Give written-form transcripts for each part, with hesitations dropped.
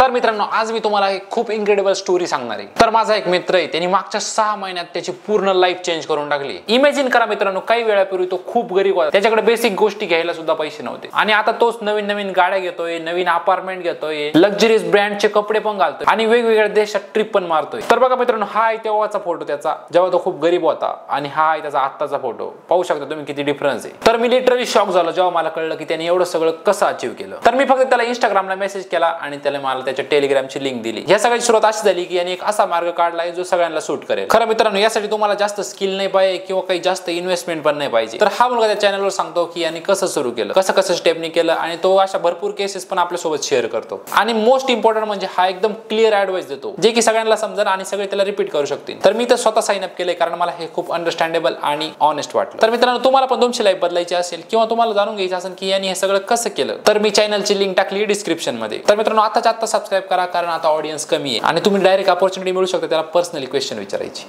तर मित्रांनो आज मी तुम्हाला एक खूप इनक्रेडिबल स्टोरी सांगणार आहे। तर माझा एक मित्र आहे, त्यांनी मागच्या 6 महिन्यात त्याची पूर्ण लाईफ चेंज करून टाकली। इमॅजिन करा मित्रांनो, काही वेळापूर्वी तो खूप गरीब होता, त्याच्याकडे बेसिक गोष्टी घ्यायला सुद्धा पैसे नव्हते आणि आता तोच नवीन नवीन गाड्या घेतोय, नवीन अपार्टमेंट घेतोय, लक्झरीज ब्रँडचे कपडे पण घालतोय आणि वेगवेगळ्या देशात ट्रिप पण मारतोय। तर बघा मित्रांनो, हा आहे तेव्हाचा फोटो त्याचा जेव्हा तो खूप गरीब होता आणि हा आहे त्याचा आत्ताचा फोटो। पाहू शकता तुम्ही किती डिफरन्स आहे। तर मी लिटरली शॉक झालो जेव्हा मला कळलं की त्याने एवढं सगळं कसं अचीव्ह केलं। तर मी फक्त त्याला इंस्टाग्रामला मेसेज केला आणि त्याला मला त्याच्या टेलिग्रामची लिंक दिली। या सगळ्याची सुरुवात अशी झाली की याने एक असा मार्ग काढलाय जो सगळ्यांना सूट करेल। खरं मित्रांनो, यासाठी तुम्हाला जास्त स्किल नाही पाहिजे किंवा काही जास्त इन्व्हेस्टमेंट पण नाही पाहिजे। तर हा मुलगा त्या चॅनलवर सांगतो की याने कसं सुरू केलं, कसं स्टेपनी केलं आणि तो अशा भरपूर केसेस पण आपल्या सोबत शेअर करतो। आणि मोस्ट इम्पॉर्टंट म्हणजे हा एकदम क्लिअर ऍडवाइस देतो जे की सगळ्यांना समजेल आणि सगळे त्याला रिपीट करू शकतील। तर मी तर स्वतः साइन अप केले कारण मला हे खूप अंडरस्टँडेबल आणि ऑनेस्ट वाटलं। तर मित्रांनो, तुम्हाला पण तुमची लाईफ बदलायची असेल किंवा तुम्हाला जाणून घ्यायचं असेल की याने हे सगळं कसं केलं, तर मी चॅनलची लिंक टाकली डिस्क्रिप्शन मध्ये। तर मित्रांनो, आताच्या आता सबस्क्राइब करा कारण आता ऑडियन्स कमी आहे आणि तुम्ही डायरेक्ट अपॉर्च्युनिटी मिळू शकता त्याला पर्सनली क्वेश्चन विचारायची।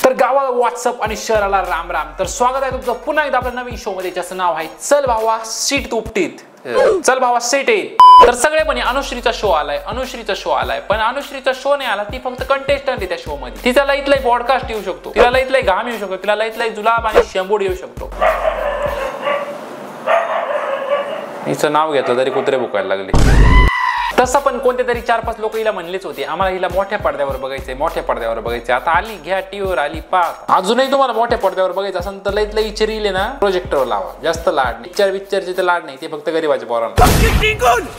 तर गावाला व्हॉट्सअप आणि शहराला राम राम। तर स्वागत आहे तुमचं पुन्हा एकदा आपल्या नवीन शो मध्ये, ज्याचं नाव आहे चल भावा सीट उपटीत। चल भावा सीट येत। तर सगळे म्हणे अनुश्रीचा शो आलाय, पण अनुश्रीचा शो नाही आला, ती फक्त कंटेस्टंट आहे त्या शो मध्ये। तिचा लईतलंय पॉडकास्ट येऊ शकतो, तिला लईतलंय घाम येऊ शकतो, तिला लईतलंय जुलाब आणि शेंबूड येऊ शकतो। हिचं नाव घेतलं तरी कुत्रे भुकायला लागले। तसं पण कोणते तरी 4-5 लोक हिला म्हणलेच होते आम्हाला हिला मोठ्या पडद्यावर बघायचंय। आता आली, घ्या टीव्हीवर आली, पाहत। अजूनही तुम्हाला मोठ्या पडद्यावर बघायचं असेल तर लईत लई रील आहे ना, प्रोजेक्टरवर लावा। जास्त लाड पिक्चरचे ते लाड नाही, ते फक्त गरीबाच्या पोरांना।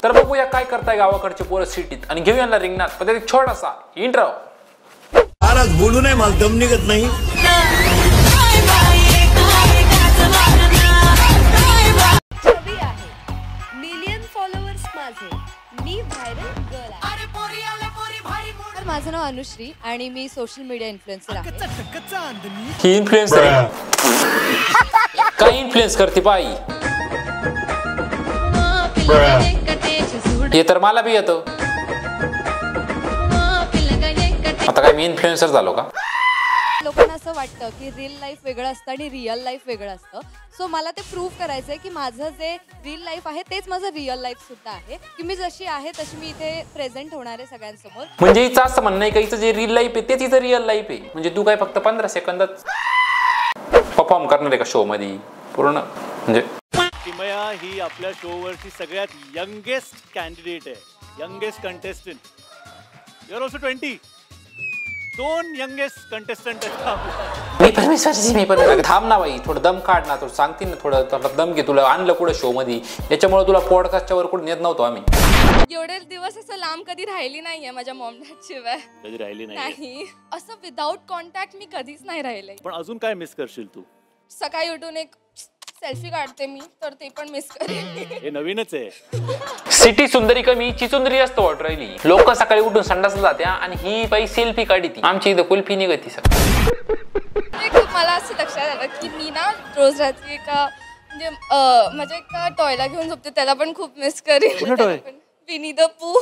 तर बघूया काय करताय गावाकडचे पोरं सिटीत आणि घेऊया ना रिंगणात पण एक छोटासा इंट्रो। आज बोलू नाही, मला दम निघत नाही। मी व्हायरल गर्ल आहे। माझं नाव अनुश्री आणि मी सोशल मीडिया इन्फ्लुएन्सर आहे। ही इन्फ्लुएन्सर आहे काय इन्फ्लुएन्स करते बाई? हे तर मला बी येतं। आता काय मी इन्फ्लुएन्सर झालो का? लोकांना असं वाटतं की रिअल लाईफ वेगळं असतं आणि रिअल लाईफ वेगळं असतं। सो मला ते प्रूव्ह करायचंय की माझं जे रिअल लाईफ आहे तेच माझं रिअल लाईफ सुद्धा आहे, की मी जशी आहे तशी मी इथे प्रेझेंट होणार आहे सगळ्यांसमोर। म्हणजे हिचं असं म्हणणं आहे का हिचं जे रिअल लाईफ आहे तेच हिचं रिअल लाईफ आहे? म्हणजे तू काय फक्त 15 सेकंदात परफॉर्म करणार आहे का शो मध्ये पूर्ण? म्हणजे किमया ही आपल्या शो वरची सगळ्यात यंगेस्ट कॅन्डिडेट आहे, youngest contestant. You are also 20। 2 youngest contestant मी पण थांब ना बाई, थोडं दम काढ ना, थोडं सांगते ना, थोडं दम घे। तुला आणलं कुठं शो मध्ये, याच्यामुळे तुला पॉडकास्टच्या वर कुठे नेत नव्हतो आम्ही। एवढे दिवस असं लांब कधी राहिली नाहीये माझ्या मॉम डॅड शिवाय। कधी राहिली नाही, असं विदाउट कॉन्टॅक्ट मी कधीच नाही राहिले। पण अजून काय मिस करशील तू? सकाळी उठून एक सेल्फी काढते मी, तर ते पण मिस करेन। हे नवीनच आहे। सिटी सुंदरी कमी चिचुंदरी असतो वाट राहिली। लोक सकाळी उठून संडासला जात्या आणि ही बाई सेल्फी काढती। आमची इथं कुल्फी निघती सकाळी। मला असं लक्षात आलं की मी ना रोज रात्री एका म्हणजे माझ्या एका टॉयला घेऊन झोपते, त्याला पण खूप मिस करेन। विनी द पू।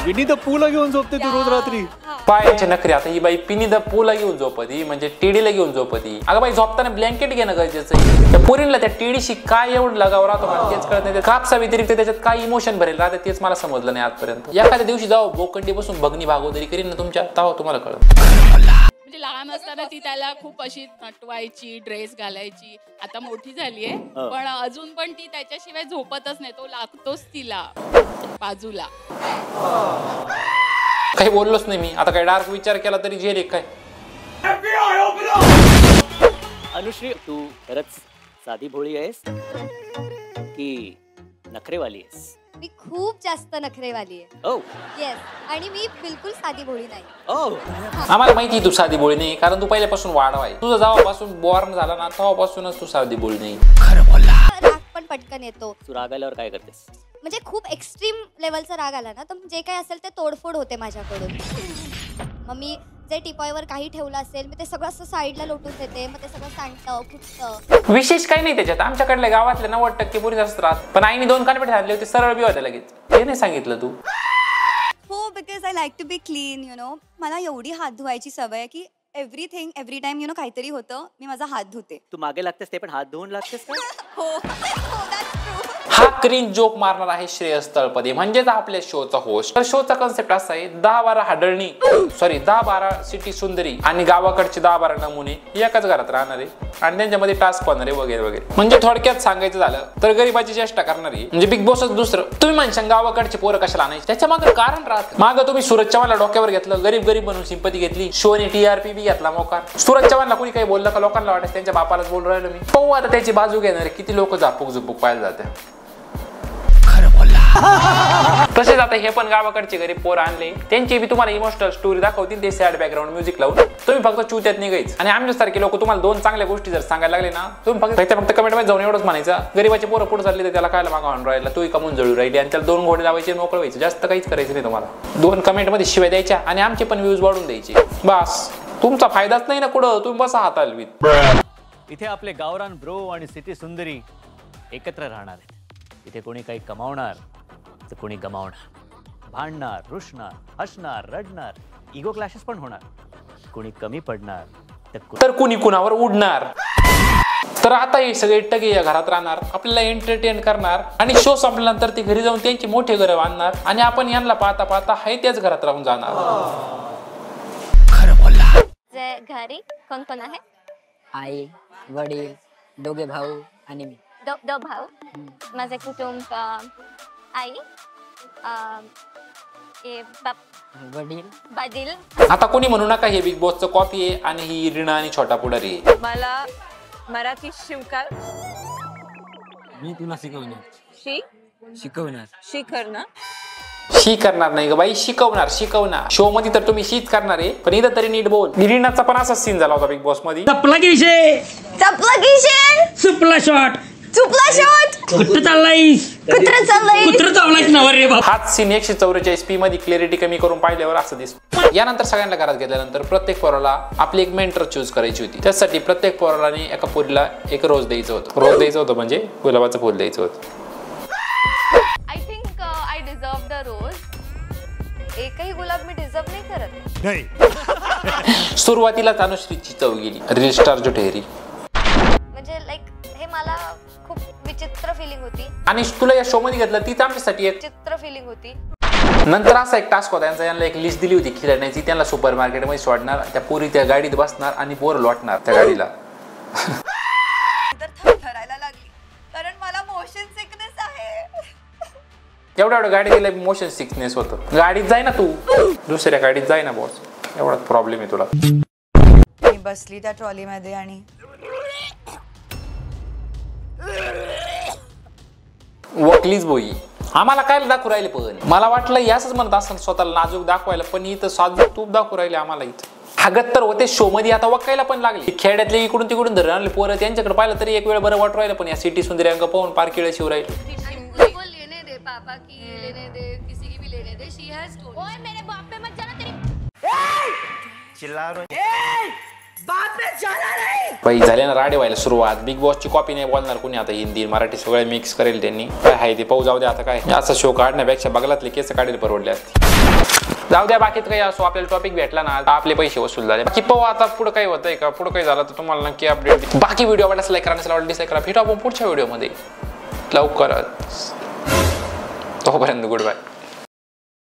विनी द पूला घेऊन झोपते तू रोज रात्री? पायाचे नखरे। आता ही बाई पिनी द पूला घेऊन झोपती म्हणजे टीडीला घेऊन झोपती। अगं बाई, झोपताना ब्लँकेट घेणं गरजेचं आहे। त्या पोरींला त्या टीडीशी काय एवढं लगाव राहतो मला तेच कळत नाही। कापसा व्यतिरिक्त त्याच्यात काय इमोशन भरेल राहते तेच मला समजलं नाही आजपर्यंत। एखाद्या दिवशी जाऊ बोकंडी बसून भगनी भागोदरी करीन ना तुमच्या, तेव्हा तुम्हाला कळत। म्हणजे लहान असताना ती त्याला खूप अशी नटवायची, ड्रेस घालायची। आता मोठी झालीये पण अजून पण ती त्याच्याशिवाय झोपतच नाही, तो लागतोच तिला बाजूला। काही बोललोच नाही मी, आता काय डार्क विचार केला तरी झेल एक काय। अनुश्री, तू खरंच साधी भोळी आहेस की नखरेवाली आहेस? मी खूप जास्त नखरेवाली आहे। ओ येस, आणि मी बिलकुल साधी भोळी नाही। ओ आम्हाला माहिती तू साधी बोळी नाही, कारण तू पहिल्यापासून वाढवा आहे। तुझं जेव्हापासून बॉर्न झाला ना तेव्हापासूनच तू साधी बोळी नाही। खरं बोलला। राग पण पटकन येतो। तू राग आल्यावर काय करतेस? म्हणजे खूप एक्स्ट्रीम लेवलचा राग आला ना तर जे काय असेल ते तोडफोड होते माझ्याकडून। मग मी जे टिपॉयवर काही ठेवलं असेल मी ते सगळं असं साईडला लोटून देते, मग ते सगळं सांडतं फुटतं। विशेष काही नाही त्याच्यात। आमच्याकडल्या गावातले 90% पोरी असतात राहत, पण आईने 2 कानपेट घातले होते सरळ बी होते लगेच। हे नाही सांगितलं तू? हो, because I like to be clean, you know. मला एवढी हात धुवायची सवय आहे की everything every time you know काहीतरी होतं मी माझा हात धुते। तू मागे लागतेस ते पण हात धुवून लागतेस का? हो, that's true. हा क्रिंज जोक मारणार आहे श्रेयस तळपदे, म्हणजेच आपल्या शोचा होस्ट. तर शोचा कन्सेप्ट असा आहे, 10-12 हाडळणी 10-12 सिटी सुंदरी आणि गावाकडचे 10-12 नमुने एकाच घरात राहणारे आणि त्यांच्यामध्ये टास्क होणारे वगैरे वगैरे. म्हणजे थोडक्यात सांगायचं झालं तर गरीबाची चेष्टा करणारी म्हणजे बिग बॉसच दुसरं. तुम्ही म्हणशाल गावाकडचे पोरं कशाला आणायचे, त्याच्या मागे कारण राहत. मागं तुम्ही सूरज चव्हाणला डोक्यावर घेतलं, गरीब गरीब म्हणून सिंपती घेतली, शोने TRP बी घेतला मोकार. सूरज चव्हाणला कोणी काही बोललं का लोकांना वाटत त्यांच्या बापालाच बोलून राहिलो मी. पाहू आता त्याची बाजू घेणारे किती लोक झापूक झुपूक पाहायला जाते. तसेच आता हे पण गावाकडचे गरीब पोर आणले, त्यांची बी तुम्हाला इमोशनल स्टोरी दाखवतील ते सॅड बॅकग्राऊंड म्युझिक लावून. तुम्ही फक्त चुत्यात निघायच आणि आमच्यासारखे लोक तुम्हाला 2 चांगल्या गोष्टी जर सांगायला लागले ना, तुम्ही फक्त कमेंट मध्ये जाऊन एवढंच म्हणायचं, गरीबाचे पोरं पुढे चालले तर त्याला काय मागा आणून राहिला, तोही कमवून जळू राहिली आणि त्याला 2 घोडे लावायचे मोकळ व्हायचं. जास्त काहीच करायचं नाही तुम्हाला. 2 कमेंट मध्ये शिवाय द्यायच्या आणि आमचे पण व्ह्यूज वाढून द्यायचे. बस तुमचा फायदाच नाही ना कुठं, तुम्ही बसा हातालवीत. इथे आपले गावरान ब्रो आणि सिटी सुंदरी एकत्र राहणार आहेत. इथे कोणी काही कमावणार तर कोणी गमावणार, भांडणार, रुसणार, हसणार, रडणार, इगो क्लॅशेस पण होणार, कोणी कमी पडणार तर कुणी कुणावर उडणार. तर आता हे सगळे टगे या घरात राहणार, आपल्याला एंटरटेन करणार आणि शो संपल्यानंतर ते घरी जाऊन त्यांची मोठे घर बांधणार आणि आपण यांना पाहता पाहता हाय त्याच घरात राहून जाणार. घरी कोण कोण आहे? आई, वडील, दोघे भाऊ आणि मी. दो भाऊ. माझे कुटुंब आई, वडील. आता कोणी म्हणू नका हे बिग बॉसचं कॉपी आहे आणि ही रीना आणि छोटा पुढारी आहे. मला मराठी शिवकार. मी तुला शिकवणार. शी करणार नाही ग बाई, शिकवणार. शो मध्ये तर तुम्ही शीच करणार आहे, पण इथं तरी नीट बोल. रीनाचा पण असाच सीन झाला होता बिग बॉस मध्ये. चपला शॉट कुठं चाललायस नवर रे बाबा. हाच सीन 144p मध्ये क्लॅरिटी कमी करून पाहिल्यावर असं दिसतं. यानंतर सगळ्यांना घरात घेतल्यानंतर प्रत्येक पोराला आपली एक मेंटर चूज करायची होती. त्यासाठी प्रत्येक पोराने एका पोरीला एक रोज द्यायचं होतं. म्हणजे गुलाबाचं फुल द्यायचं होतं. I think I deserve the rose. एकही गुलाब मी डिझर्व नाही करत. नाही. सुरुवातीला अनुश्रीची चव गेली, रील स्टार जो ठेरी. म्हणजे लाईक हे मला खूप विचित्र फिलिंग होती. आणि तुला या शो मध्ये घेतलं ती आमच्यासाठी एक विचित्र फिलिंग होती. नंतर असा एक टास्क होता यांना एक लिस्ट दिली होती खेळण्याची. त्यांना सुपर मार्केट मध्ये सोडणार, त्या पोरी त्या गाडीत बसणार आणि बोर लोटणार त्या गाडीला. ठरायला लागली कारण मला मोशन सिकनेस आहे. एवढ्या गाडी गेला मोशन सिकनेस होतं. गाडीत जाय ना तू, दुसऱ्या गाडीत जाय ना बॉस, एवढाच प्रॉब्लेम आहे तुला. मी बसली त्या ट्रॉलीमध्ये आणि वकलीच बोई. आम्हाला काय दाखवू राहिले, पण मला वाटलं याच म्हणत असं स्वतःला नाजूक दाखवायला, पण इथं साजूक तूप दाखवू राहिले आम्हाला. इथं हागत तर होते शो मध्ये, आता वकायला पण लागले. खेड्यातले इकडून तिकडून धरून आणले पोरं, त्यांच्याकडे पाहिलं तरी एक वेळ बरं वाटू राहिलं, पण या सिटी सुंदरी अंग पाहून पार केळ शिव राहिले. पापा की लेने दे, किसी की भी लेने दे. शी हैज टोल्ड. ओए मेरे बाप पे मत जाना तेरी. बाई झाले ना राडे व्हायला सुरुवात. बिग बॉसची कॉपी नाही बोलणार कोणी आता, हिंदी मराठी सगळे मिक्स करेल त्यांनी. काय आहे ते पाहू, जाऊ द्या. आता काय असा शो काढण्यापेक्षा बगलातले केस काढेल परवडले असते. जाऊ द्या, बाकीत काही असो, आपल्याला टॉपिक भेटला ना, आपले पैसे वसूल झाले. बाकी पाहू आता पुढे काही होतंय का, पुढे काही झालं तर तुम्हाला नक्की अपडेट. बाकी व्हिडिओ आवडल्यास लाईक करा, नसेल डिसलाईक करा. भेटू आपण पुढच्या व्हिडिओमध्ये लवकरच. तोपर्यंत गुड बाय.